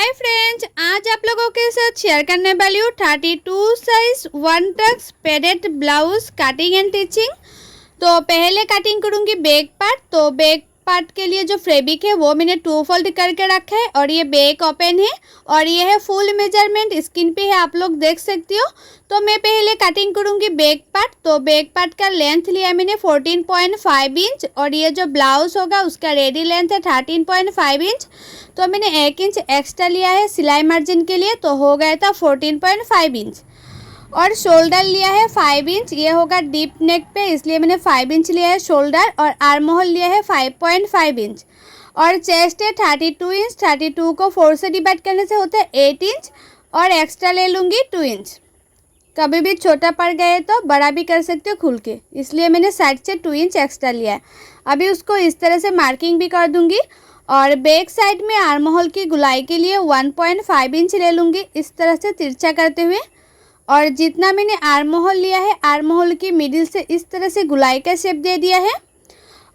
Hi friends, आज आप लोगों के साथ शेयर करने वाली हूँ 32 size one Tux padded blouse cutting and teaching. तो पहले कटिंग करूँगी बैक पार्ट। तो बैक पार्ट के लिए जो फैब्रिक है वो मैंने 2 फोल्ड करके रखा है और ये बैक ओपन है और ये है फुल मेजरमेंट स्क्रीन पे है, आप लोग देख सकती हो। तो मैं पहले कटिंग करूँगी बैक पार्ट। तो बैक पार्ट का लेंथ लिया मैंने 14.5 इंच और ये जो ब्लाउज होगा उसका रेडी लेंथ है 13.5 इंच। तो मैंने 1 इंच एक्स्ट्रा लिया है सिलाई मार्जिन के लिए, तो हो गया था 14.5 इंच। और शोल्डर लिया है 5 इंच, ये होगा डीप नेक पे इसलिए मैंने 5 इंच लिया है शोल्डर। और आर्म होल लिया है 5.5 इंच और चेस्ट है 32 इंच। 32 को 4 से डिवाइड करने से होता है 8 इंच और एक्स्ट्रा ले लूँगी 2 इंच। कभी भी छोटा पड़ गए तो बड़ा भी कर सकते हो खुल के, इसलिए मैंने साइड से 2 इंच एक्स्ट्रा लिया है। अभी उसको इस तरह से मार्किंग भी कर दूँगी। और बैक साइड में आर्म होल की गुलाई के लिए 1.5 इंच ले लूँगी इस तरह से तिरछा करते हुए। और जितना मैंने आर्म होल लिया है आर्म होल की मिडिल से इस तरह से गुलाई का शेप दे दिया है।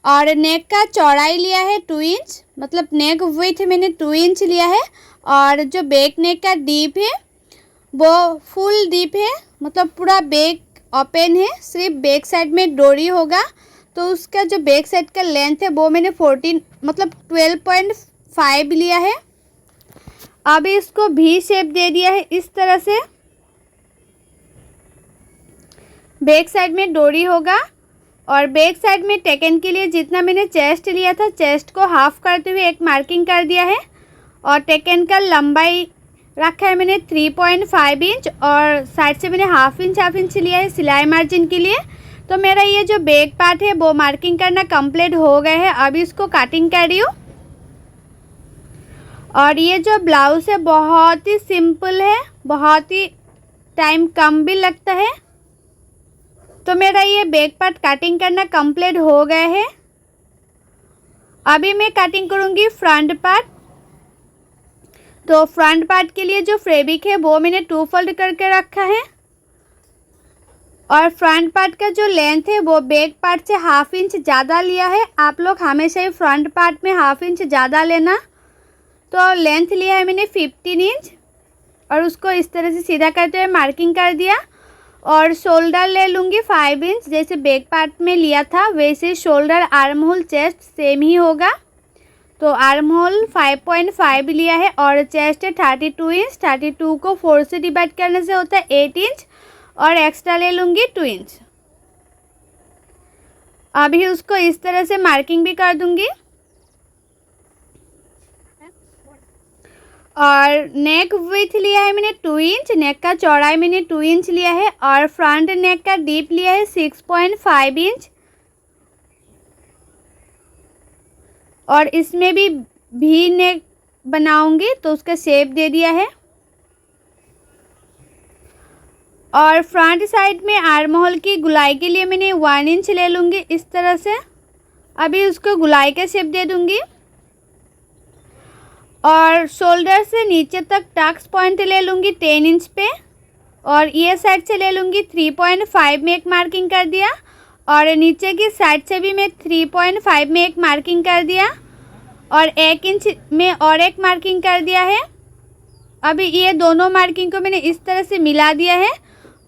और नेक का चौड़ाई लिया है 2 इंच, मतलब नेक विड्थ मैंने 2 इंच लिया है। और जो बैक नेक का डीप है वो फुल डीप है, मतलब पूरा बैक ओपन है, सिर्फ बैक साइड में डोरी होगा। तो उसका जो बैक साइड का लेंथ है वो मैंने 12.5 लिया है। अब इसको भी शेप दे दिया है इस तरह से। बैक साइड में डोरी होगा और बैक साइड में टेकन के लिए जितना मैंने चेस्ट लिया था चेस्ट को हाफ करते हुए एक मार्किंग कर दिया है। और टेकन का लंबाई रखा है मैंने 3.5 इंच और साइड से मैंने हाफ इंच लिया है सिलाई मार्जिन के लिए। तो मेरा ये जो बैक पार्ट है वो मार्किंग करना कंप्लीट हो गया है। अभी इसको कटिंग कर रही हूँ। और ये जो ब्लाउज है बहुत ही सिंपल है, बहुत ही टाइम कम भी लगता है। तो मेरा ये बैक पार्ट कटिंग करना कंप्लीट हो गया है। अभी मैं कटिंग करूँगी फ्रंट पार्ट। तो फ्रंट पार्ट के लिए जो फैब्रिक है वो मैंने 2 फोल्ड करके रखा है। और फ्रंट पार्ट का जो लेंथ है वो बैक पार्ट से हाफ इंच ज़्यादा लिया है। आप लोग हमेशा ही फ्रंट पार्ट में हाफ इंच ज़्यादा लेना। तो लेंथ लिया है मैंने 15 इंच और उसको इस तरह से सीधा करते हुए मार्किंग कर दिया। और शोल्डर ले लूँगी 5 इंच, जैसे बैक पार्ट में लिया था वैसे shoulder arm hole chest same ही होगा। तो आर्म होल 5.5 लिया है और चेस्ट है 32 इंच। 32 को 4 से डिवाइड करने से होता है 8 इंच और एक्स्ट्रा ले लूँगी 2 इंच। अभी उसको इस तरह से मार्किंग भी कर दूँगी। और नेक विड्थ लिया है मैंने 2 इंच, नेक का चौड़ाई मैंने 2 इंच लिया है। और फ्रंट नेक का डीप लिया है 6.5 इंच। और इसमें भी नेक बनाऊंगी तो उसका शेप दे दिया है। और फ्रंट साइड में आर्म होल की गुलाई के लिए मैंने 1 इंच ले लूँगी इस तरह से। अभी उसको गुलाई का शेप दे दूँगी। और शोल्डर से नीचे तक टक्स पॉइंट ले लूँगी 10 इंच पे। और ये साइड से ले लूँगी 3.5 में एक मार्किंग कर दिया। और नीचे की साइड से भी मैं 3.5 में एक मार्किंग कर दिया और 1 इंच में और एक मार्किंग कर दिया है। अभी ये दोनों मार्किंग को मैंने इस तरह से मिला दिया है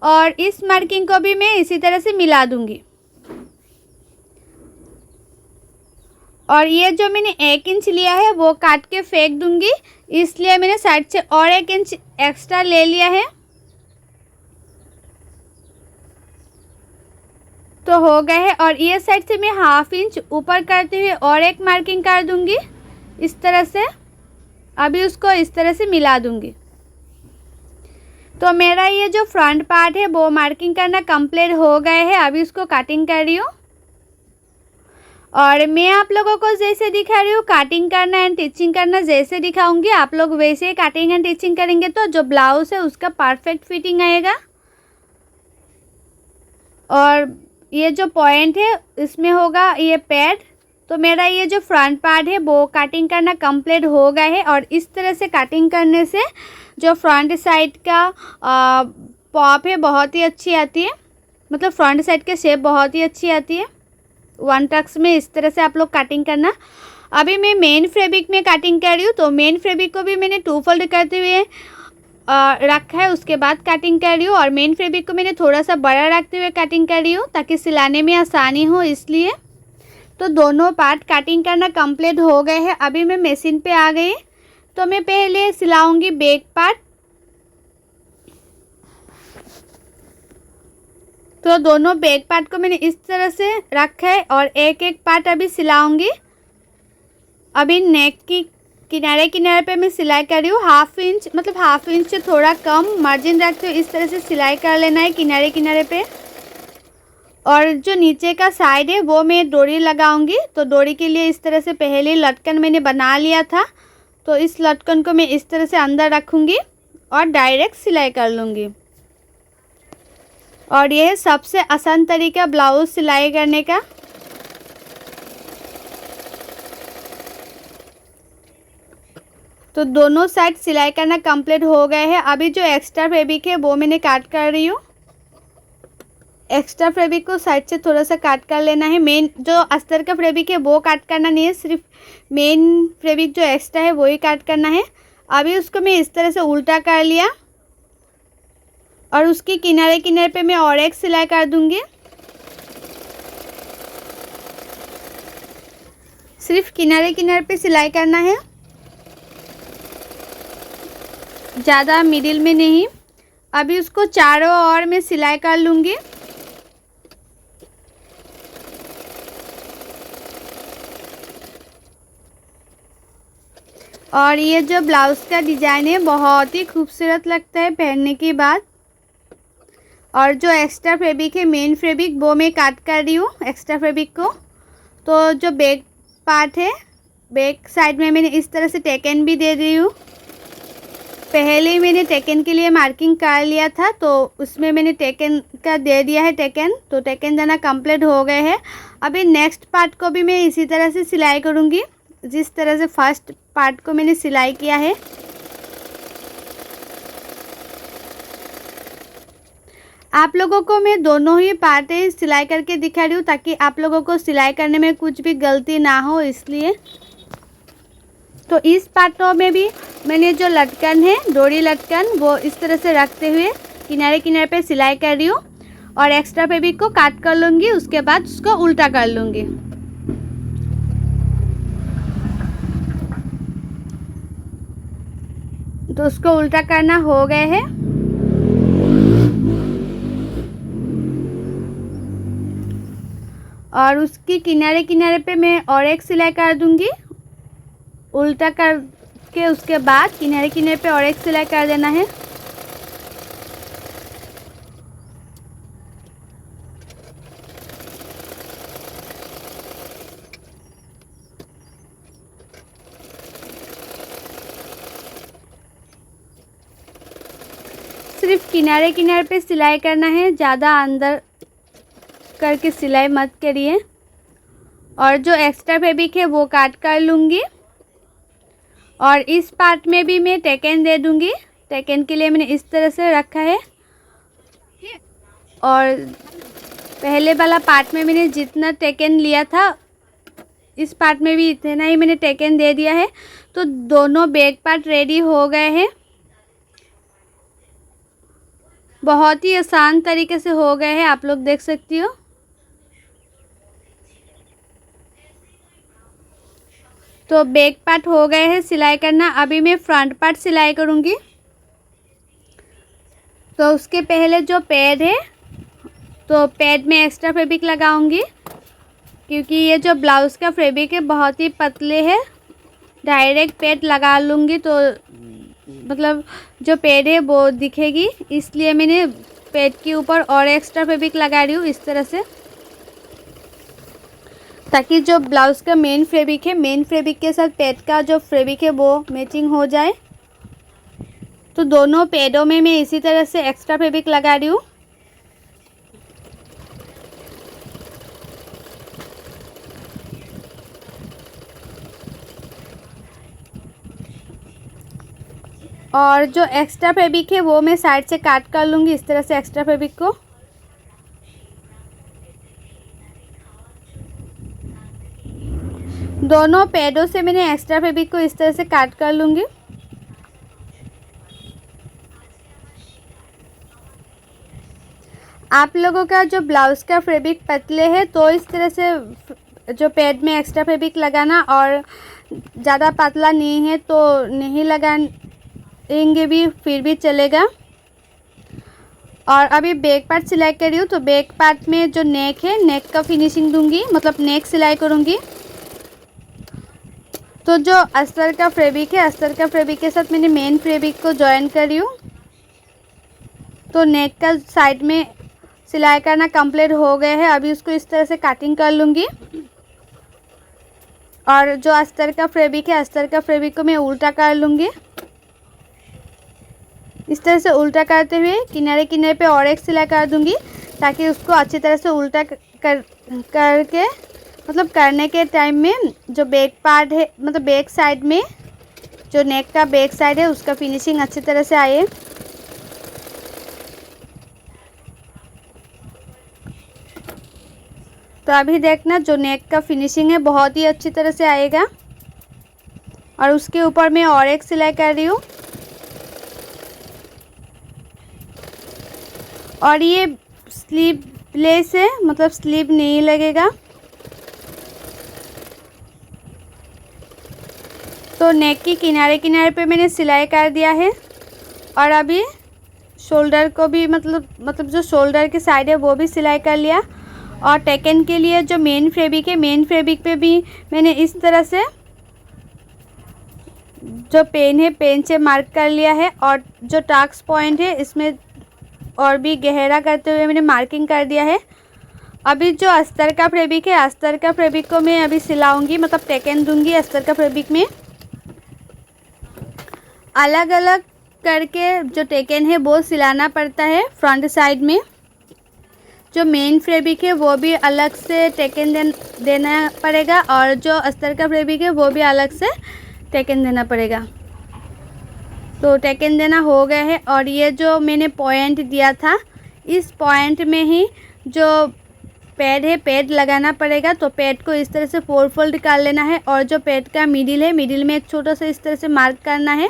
और इस मार्किंग को भी मैं इसी तरह से मिला दूँगी। और ये जो मैंने 1 इंच लिया है वो काट के फेंक दूँगी, इसलिए मैंने साइड से और 1 इंच एक्स्ट्रा ले लिया है। तो हो गया है। और ये साइड से मैं हाफ इंच ऊपर करते हुए और एक मार्किंग कर दूँगी इस तरह से। अभी उसको इस तरह से मिला दूँगी। तो मेरा ये जो फ्रंट पार्ट है वो मार्किंग करना कंप्लीट हो गया है। अभी उसको कटिंग कर रही हूँ। और मैं आप लोगों को जैसे दिखा रही हूँ कटिंग करना एंड टिचिंग करना जैसे दिखाऊंगी आप लोग वैसे ही कटिंग एंड टिचिंग करेंगे तो जो ब्लाउज है उसका परफेक्ट फिटिंग आएगा। और ये जो पॉइंट है इसमें होगा ये पैड। तो मेरा ये जो फ्रंट पार्ट है वो कटिंग करना कंप्लीट हो गया है। और इस तरह से कटिंग करने से जो फ्रंट साइड का पॉप है बहुत ही अच्छी आती है, मतलब फ्रंट साइड की शेप बहुत ही अच्छी आती है। वन टक्स में इस तरह से आप लोग कटिंग करना। अभी मैं मेन फैब्रिक में कटिंग कर रही हूँ, तो मेन फैब्रिक को भी मैंने 2 फोल्ड करते हुए रखा है, उसके बाद कटिंग कर रही हूँ। और मेन फैब्रिक को मैंने थोड़ा सा बड़ा रखते हुए कटिंग कर रही हूँ ताकि सिलाने में आसानी हो, इसलिए। तो दोनों पार्ट कटिंग करना कंप्लीट हो गए हैं। अभी मैं मशीन पे आ गई, तो मैं पहले सिलाऊंगी बैक पार्ट। तो दोनों बैक पार्ट को मैंने इस तरह से रखा है और एक एक पार्ट अभी सिलाऊंगी। अभी नेक की किनारे किनारे पे मैं सिलाई कर रही हूँ। हाफ इंच, मतलब हाफ इंच से थोड़ा कम मार्जिन रखते हुए इस तरह से सिलाई कर लेना है किनारे किनारे पे। और जो नीचे का साइड है वो मैं डोरी लगाऊंगी। तो डोरी के लिए इस तरह से पहले लटकन मैंने बना लिया था, तो इस लटकन को मैं इस तरह से अंदर रखूँगी और डायरेक्ट सिलाई कर लूँगी। और यह है सबसे आसान तरीका ब्लाउज़ सिलाई करने का। तो दोनों साइड सिलाई करना कंप्लीट हो गए हैं। अभी जो एक्स्ट्रा फैब्रिक है वो मैंने काट कर रही हूँ। एक्स्ट्रा फैब्रिक को साइड से थोड़ा सा काट कर लेना है। मेन जो अस्तर का फैब्रिक है वो काट करना नहीं है, सिर्फ मेन फैब्रिक जो एक्स्ट्रा है वही काट करना है। अभी उसको मैं इस तरह से उल्टा कर लिया और उसके किनारे किनारे पे मैं और एक सिलाई कर दूंगी। सिर्फ किनारे किनारे पे सिलाई करना है, ज़्यादा मिडिल में नहीं। अभी उसको चारों ओर में सिलाई कर लूँगी। और ये जो ब्लाउज़ का डिज़ाइन है बहुत ही खूबसूरत लगता है पहनने के बाद। और जो एक्स्ट्रा फैब्रिक है मेन फैब्रिक वो मैं काट कर रही हूँ एक्स्ट्रा फैब्रिक को। तो जो बैक पार्ट है, बैक साइड में मैंने इस तरह से टेकन भी दे रही हूँ। पहले ही मैंने टेकन के लिए मार्किंग कर लिया था, तो उसमें मैंने टेकन का दे दिया है टेकन। तो टेकन देना कंप्लीट हो गए हैं। अभी नेक्स्ट पार्ट को भी मैं इसी तरह से सिलाई करूँगी जिस तरह से फर्स्ट पार्ट को मैंने सिलाई किया है। आप लोगों को मैं दोनों ही पार्टें सिलाई करके दिखा रही हूँ ताकि आप लोगों को सिलाई करने में कुछ भी गलती ना हो, इसलिए। तो इस पार्टों में भी मैंने जो लटकन है, डोरी लटकन, वो इस तरह से रखते हुए किनारे किनारे पे सिलाई कर रही हूँ और एक्स्ट्रा फैब्रिक को काट कर लूँगी। उसके बाद उसको उल्टा कर लूँगी। तो उसको उल्टा करना हो गए है। और उसकी किनारे किनारे पे मैं और एक सिलाई कर दूँगी। उल्टा करके उसके बाद किनारे किनारे पे और एक सिलाई कर देना है। सिर्फ किनारे किनारे पे सिलाई करना है, ज़्यादा अंदर करके सिलाई मत करिए। और जो एक्स्ट्रा फैब्रिक है वो काट कर लूँगी। और इस पार्ट में भी मैं टेकन दे दूँगी। टेकन के लिए मैंने इस तरह से रखा है। और पहले वाला पार्ट में मैंने जितना टेकन लिया था, इस पार्ट में भी इतना ही मैंने टेकन दे दिया है। तो दोनों बैक पार्ट रेडी हो गए हैं। बहुत ही आसान तरीके से हो गए हैं, आप लोग देख सकती हो। तो बैक पार्ट हो गए हैं सिलाई करना। अभी मैं फ्रंट पार्ट सिलाई करूँगी। तो उसके पहले जो पैड है, तो पैड में एक्स्ट्रा फैब्रिक लगाऊंगी क्योंकि ये जो ब्लाउज़ का फैब्रिक है बहुत ही पतले है। डायरेक्ट पैड लगा लूँगी तो मतलब जो पैड है वो दिखेगी, इसलिए मैंने पैड के ऊपर और एक्स्ट्रा फैब्रिक लगा रही हूँ इस तरह से, ताकि जो ब्लाउज़ का मेन फैब्रिक है, मेन फैब्रिक के साथ पैड का जो फैब्रिक है वो मैचिंग हो जाए। तो दोनों पैडों में मैं इसी तरह से एक्स्ट्रा फैब्रिक लगा रही हूँ। और जो एक्स्ट्रा फैब्रिक है वो मैं साइड से काट कर लूँगी इस तरह से एक्स्ट्रा फैब्रिक को। दोनों पैडों से मैंने एक्स्ट्रा फैब्रिक को इस तरह से काट कर लूँगी। आप लोगों का जो ब्लाउज़ का फैब्रिक पतले है तो इस तरह से जो पैड में एक्स्ट्रा फैब्रिक लगाना, और ज़्यादा पतला नहीं है तो नहीं लगाएंगे भी फिर भी चलेगा। और अभी बैक पार्ट सिलाई कर रही हूँ, तो बैक पार्ट में जो नेक है, नेक का फिनिशिंग दूंगी, मतलब नेक सिलाई करूँगी। तो जो अस्तर का फैब्रिक है, अस्तर का फैब्रिक के साथ मैंने मेन फैब्रिक को जॉइन कर रही हूँ। तो नेक का साइड में सिलाई करना कंप्लीट हो गया है। अभी उसको इस तरह से कटिंग कर लूँगी। और जो अस्तर का फैब्रिक है, अस्तर का फैब्रिक को मैं उल्टा कर लूँगी। इस तरह से उल्टा करते हुए किनारे किनारे पे और एक सिलाई कर दूँगी, ताकि उसको अच्छी तरह से उल्टा करके मतलब करने के टाइम में जो बैक पार्ट है, मतलब बैक साइड में जो नेक का बैक साइड है, उसका फिनिशिंग अच्छी तरह से आए। तो अभी देखना जो नेक का फिनिशिंग है बहुत ही अच्छी तरह से आएगा। और उसके ऊपर मैं और एक सिलाई कर रही हूँ। और ये स्लीवलेस है, मतलब स्लीव नहीं लगेगा। तो नेक की किनारे किनारे पे मैंने सिलाई कर दिया है। और अभी शोल्डर को भी मतलब जो शोल्डर की साइड है वो भी सिलाई कर लिया। और टेकन के लिए जो मेन फैब्रिक है, मेन फैब्रिक पे भी मैंने इस तरह से जो पेन है, पेन से मार्क कर लिया है। और जो टाक्स पॉइंट है इसमें और भी गहरा करते हुए मैंने मार्किंग कर दिया है। अभी जो अस्तर का फैब्रिक है, अस्तर का फैब्रिक को मैं अभी सिलाऊंगी, मतलब टेकन दूंगी। अस्तर का फैब्रिक में अलग अलग करके जो टेकन है वो सिलाना पड़ता है। फ्रंट साइड में जो मेन फैब्रिक है वो भी अलग से टेकन देना पड़ेगा, और जो अस्तर का फैब्रिक है वो भी अलग से टेकन देना पड़ेगा। तो टेकन देना हो गया है। और ये जो मैंने पॉइंट दिया था, इस पॉइंट में ही जो पैड है, पैड लगाना पड़ेगा। तो पैड को इस तरह से 4 फोल्ड कर लेना है। और जो पैड का मिडिल है, मिडिल में एक छोटा सा इस तरह से मार्क करना है,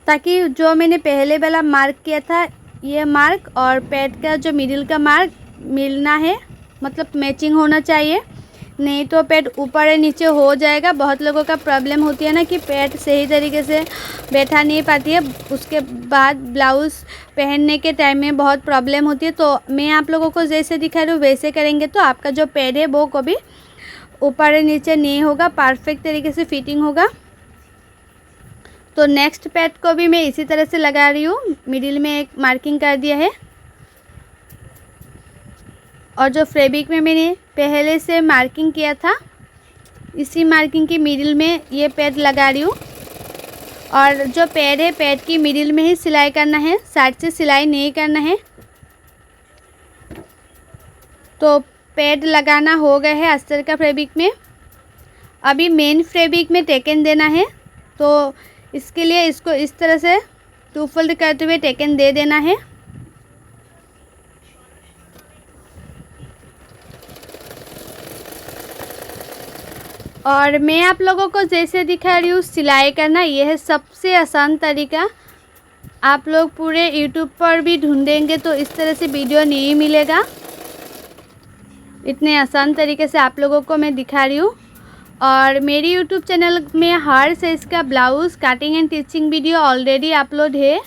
ताकि जो मैंने पहले वाला मार्क किया था ये मार्क और पैड का जो मिडिल का मार्क मिलना है, मतलब मैचिंग होना चाहिए। नहीं तो पैड ऊपर और नीचे हो जाएगा। बहुत लोगों का प्रॉब्लम होती है ना कि पैड सही तरीके से बैठा नहीं पाती है, उसके बाद ब्लाउज़ पहनने के टाइम में बहुत प्रॉब्लम होती है। तो मैं आप लोगों को जैसे दिखा रही हूँ वैसे करेंगे तो आपका जो पैड है वो कभी ऊपर और नीचे नहीं होगा, परफेक्ट तरीके से फिटिंग होगा। तो नेक्स्ट पैड को भी मैं इसी तरह से लगा रही हूँ। मिडिल में एक मार्किंग कर दिया है। और जो फैब्रिक में मैंने पहले से मार्किंग किया था, इसी मार्किंग की मिडिल में ये पैड लगा रही हूँ। और जो पैड है, पैड की मिडिल में ही सिलाई करना है, साइड से सिलाई नहीं करना है। तो पैड लगाना हो गया है अस्तर का फैब्रिक में। अभी मेन फैब्रिक में टेकन देना है, तो इसके लिए इसको इस तरह से 2 फोल्ड करते हुए टेकन दे देना है। और मैं आप लोगों को जैसे दिखा रही हूँ सिलाई करना, यह है सबसे आसान तरीका। आप लोग पूरे YouTube पर भी ढूंढेंगे तो इस तरह से वीडियो नहीं मिलेगा। इतने आसान तरीके से आप लोगों को मैं दिखा रही हूँ। और मेरी YouTube चैनल में हर साइज़ का blouse cutting and teaching video already upload है।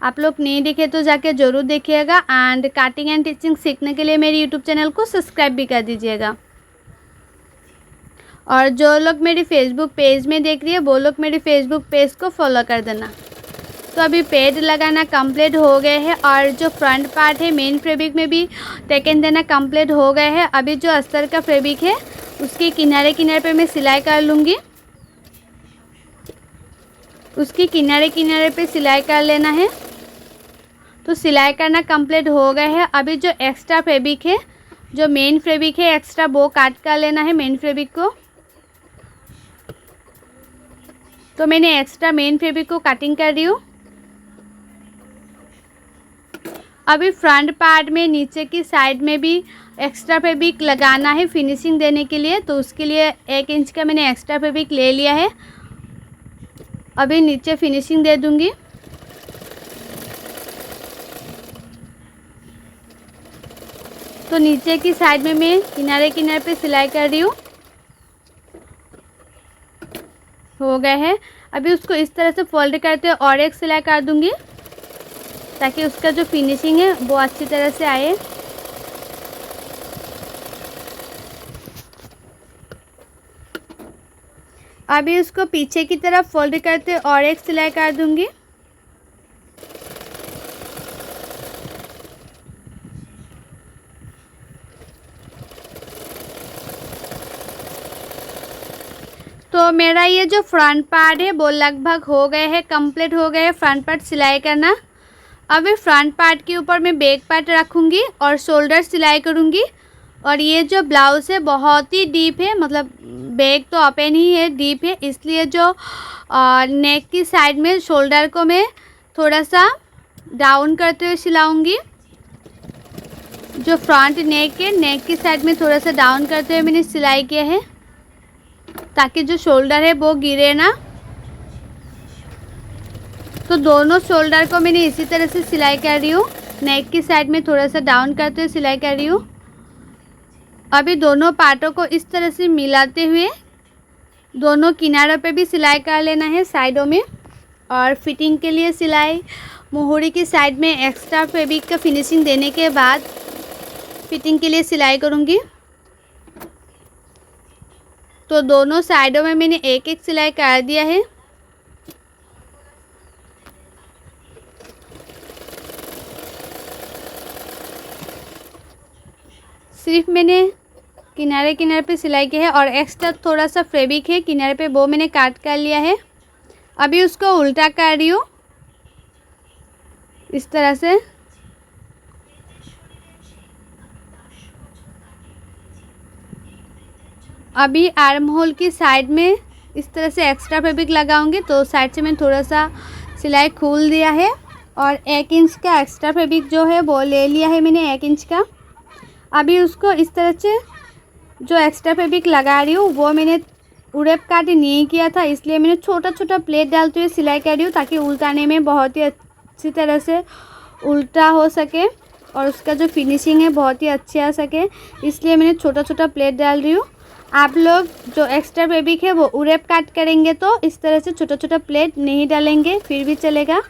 आप लोग नहीं देखे तो जाके ज़रूर देखिएगा। एंड कटिंग एंड टिचिंग सीखने के लिए मेरी YouTube चैनल को सब्सक्राइब भी कर दीजिएगा। और जो लोग मेरी फेसबुक पेज में देख रही है वो लोग मेरी फेसबुक पेज को फॉलो कर देना। तो अभी पैड लगाना कंप्लीट हो गया है। और जो फ्रंट पार्ट है, मेन फैब्रिक में भी टेकन देना कंप्लीट हो गया है। अभी जो अस्तर का फैब्रिक है उसके किनारे किनारे पे मैं सिलाई कर लूँगी। उसकी किनारे किनारे पे सिलाई कर लेना है। तो सिलाई करना कंप्लीट हो गया है। अभी जो एक्स्ट्रा फैब्रिक है, जो मेन फैब्रिक है एक्स्ट्रा, वो काट कर लेना है मेन फैब्रिक को। तो मैंने एक्स्ट्रा मेन फैब्रिक को कटिंग कर रही हूँ। अभी फ्रंट पार्ट में नीचे की साइड में भी एक्स्ट्रा फैब्रिक लगाना है फिनिशिंग देने के लिए, तो उसके लिए 1 इंच का मैंने एक्स्ट्रा फैब्रिक ले लिया है। अभी नीचे फिनिशिंग दे दूंगी। तो नीचे की साइड में मैं किनारे किनारे पे सिलाई कर रही हूँ। हो गए है। अभी उसको इस तरह से फोल्ड करते हुए और एक सिलाई कर दूंगी ताकि उसका जो फिनिशिंग है वो अच्छी तरह से आए। अभी उसको पीछे की तरफ फोल्ड करते हुए और एक सिलाई कर दूंगी। तो मेरा ये जो फ्रंट पार्ट है वो लगभग हो गए हैं, कंप्लीट हो गए हैं फ्रंट पार्ट सिलाई करना। अभी फ्रंट पार्ट के ऊपर मैं बैक पार्ट रखूँगी और शोल्डर सिलाई करूँगी। और ये जो ब्लाउज़ है बहुत ही डीप है, मतलब बैक तो ओपन ही है, डीप है, इसलिए जो नेक की साइड में शोल्डर को मैं थोड़ा सा डाउन करते हुए सिलाऊंगी। जो फ्रंट नेक है, नेक की साइड में थोड़ा सा डाउन करते हुए मैंने सिलाई किया है ताकि जो शोल्डर है वो गिरे ना। तो दोनों शोल्डर को मैंने इसी तरह से सिलाई कर रही हूँ, नेक की साइड में थोड़ा सा डाउन करते हुए सिलाई कर रही हूँ। अभी दोनों पार्टों को इस तरह से मिलाते हुए दोनों किनारों पे भी सिलाई कर लेना है साइडों में। और फिटिंग के लिए सिलाई मोहरी की साइड में एक्स्ट्रा फैब्रिक का फिनिशिंग देने के बाद फिटिंग के लिए सिलाई करूँगी। तो दोनों साइडों में मैंने एक एक सिलाई कर दिया है। सिर्फ मैंने किनारे किनारे पे सिलाई की है और एक्स्ट्रा थोड़ा सा फैब्रिक है किनारे पे, वो मैंने काट कर लिया है। अभी उसको उल्टा कर रही हूँ इस तरह से। अभी आर्म होल की साइड में इस तरह से एक्स्ट्रा फैब्रिक लगाऊंगी, तो साइड से मैंने थोड़ा सा सिलाई खोल दिया है और 1 इंच का एक्स्ट्रा फैब्रिक जो है वो ले लिया है मैंने 1 इंच का। अभी उसको इस तरह से जो एक्स्ट्रा फैब्रिक लगा रही हूँ वो मैंने उड़ेप काट नहीं किया था, इसलिए मैंने छोटा छोटा प्लेट डालते हुए सिलाई कर रही हूँ ताकि उल्टाने में बहुत ही अच्छी तरह से उल्टा हो सके और उसका जो फिनिशिंग है बहुत ही अच्छी आ सके, इसलिए मैंने छोटा छोटा प्लेट डाल रही हूँ। आप लोग जो एक्स्ट्रा फैब्रिक है वो उड़ेप काट करेंगे तो इस तरह से छोटा छोटा प्लेट नहीं डालेंगे फिर भी चलेगा।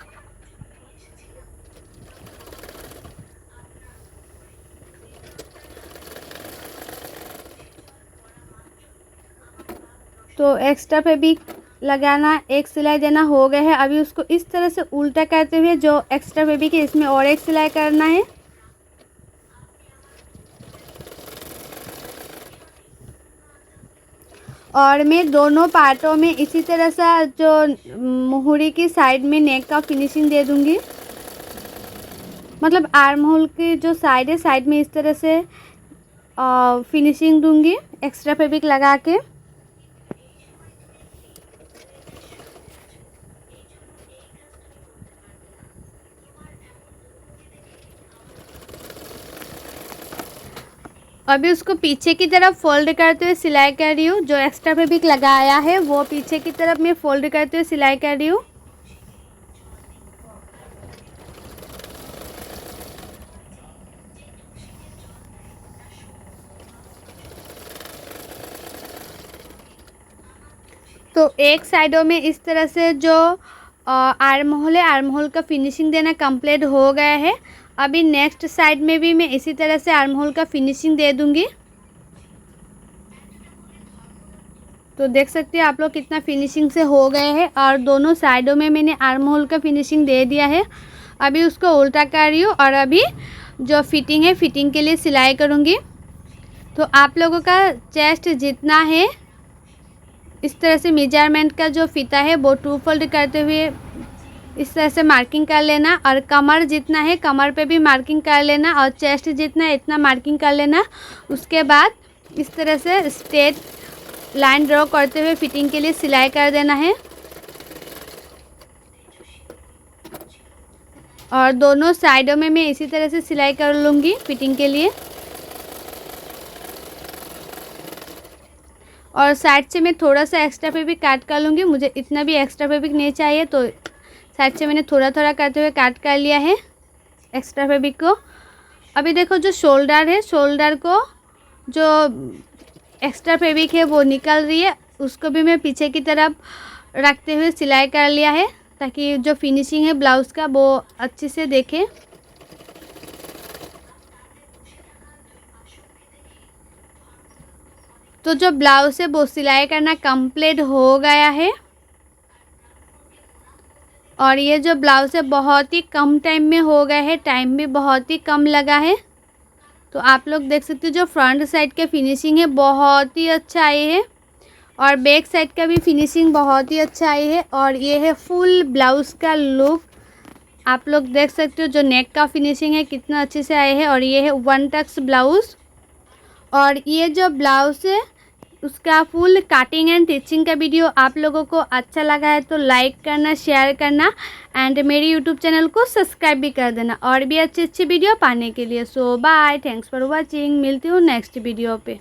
तो एक्स्ट्रा फैब्रिक लगाना, एक सिलाई देना हो गया है। अभी उसको इस तरह से उल्टा करते हुए जो एक्स्ट्रा फैब्रिक है इसमें और एक सिलाई करना है। और मैं दोनों पार्टों में इसी तरह से जो मोहरी की साइड में नेक का फिनिशिंग दे दूंगी, मतलब आर्म होल की जो साइड है साइड में इस तरह से फिनिशिंग दूंगी एक्स्ट्रा फैब्रिक लगा के। अभी उसको पीछे की तरफ फोल्ड करते हुए सिलाई कर रही हूँ। जो एक्स्ट्रा फैब्रिक लगाया है वो पीछे की तरफ मैं फोल्ड करते हुए सिलाई कर रही हूँ। तो एक साइडों में इस तरह से जो आर्म होल है, आर्म होल का फिनिशिंग देना कंप्लीट हो गया है। अभी नेक्स्ट साइड में भी मैं इसी तरह से आर्म होल का फिनिशिंग दे दूंगी। तो देख सकते हैं आप लोग कितना फिनिशिंग से हो गए हैं और दोनों साइडों में मैंने आर्म होल का फिनिशिंग दे दिया है। अभी उसको उल्टा कर रही हूँ और अभी जो फिटिंग है फिटिंग के लिए सिलाई करूँगी। तो आप लोगों का चेस्ट जितना है इस तरह से मेजरमेंट का जो फीता है वो 2 फोल्ड करते हुए इस तरह से मार्किंग कर लेना। और कमर जितना है कमर पे भी मार्किंग कर लेना और चेस्ट जितना है इतना मार्किंग कर लेना। उसके बाद इस तरह से स्ट्रेट लाइन ड्रॉ करते हुए फिटिंग के लिए सिलाई कर देना है। और दोनों साइडों में मैं इसी तरह से सिलाई कर लूँगी फिटिंग के लिए। और साइड से मैं थोड़ा सा एक्स्ट्रा फैब्रिक काट कर लूँगी, मुझे इतना भी एक्स्ट्रा फैब्रिक नहीं चाहिए, तो साइड से मैंने थोड़ा थोड़ा करते हुए काट कर लिया है एक्स्ट्रा फैब्रिक को। अभी देखो जो शोल्डर है, शोल्डर को जो एक्स्ट्रा फैब्रिक है वो निकल रही है, उसको भी मैं पीछे की तरफ रखते हुए सिलाई कर लिया है, ताकि जो फिनिशिंग है ब्लाउज़ का वो अच्छे से देखें। तो जो ब्लाउज़ है वो सिलाई करना कंप्लीट हो गया है। और ये जो ब्लाउज़ है बहुत ही कम टाइम में हो गया है, टाइम भी बहुत ही कम लगा है। तो आप लोग देख सकते हो जो फ्रंट साइड का फिनिशिंग है बहुत ही अच्छा आई है, और बैक साइड का भी फिनिशिंग बहुत ही अच्छा आई है। और ये है फुल ब्लाउज़ का लुक, आप लोग देख सकते हो जो नेक का फिनिशिंग है कितना अच्छे से आए है। और ये है 1 टक्स ब्लाउज़। और ये जो ब्लाउज़ है उसका फुल कटिंग एंड टिचिंग का वीडियो आप लोगों को अच्छा लगा है तो लाइक करना, शेयर करना एंड मेरी यूट्यूब चैनल को सब्सक्राइब भी कर देना और भी अच्छी अच्छी वीडियो पाने के लिए। सो बाय, थैंक्स फॉर वॉचिंग, मिलती हूँ नेक्स्ट वीडियो पे।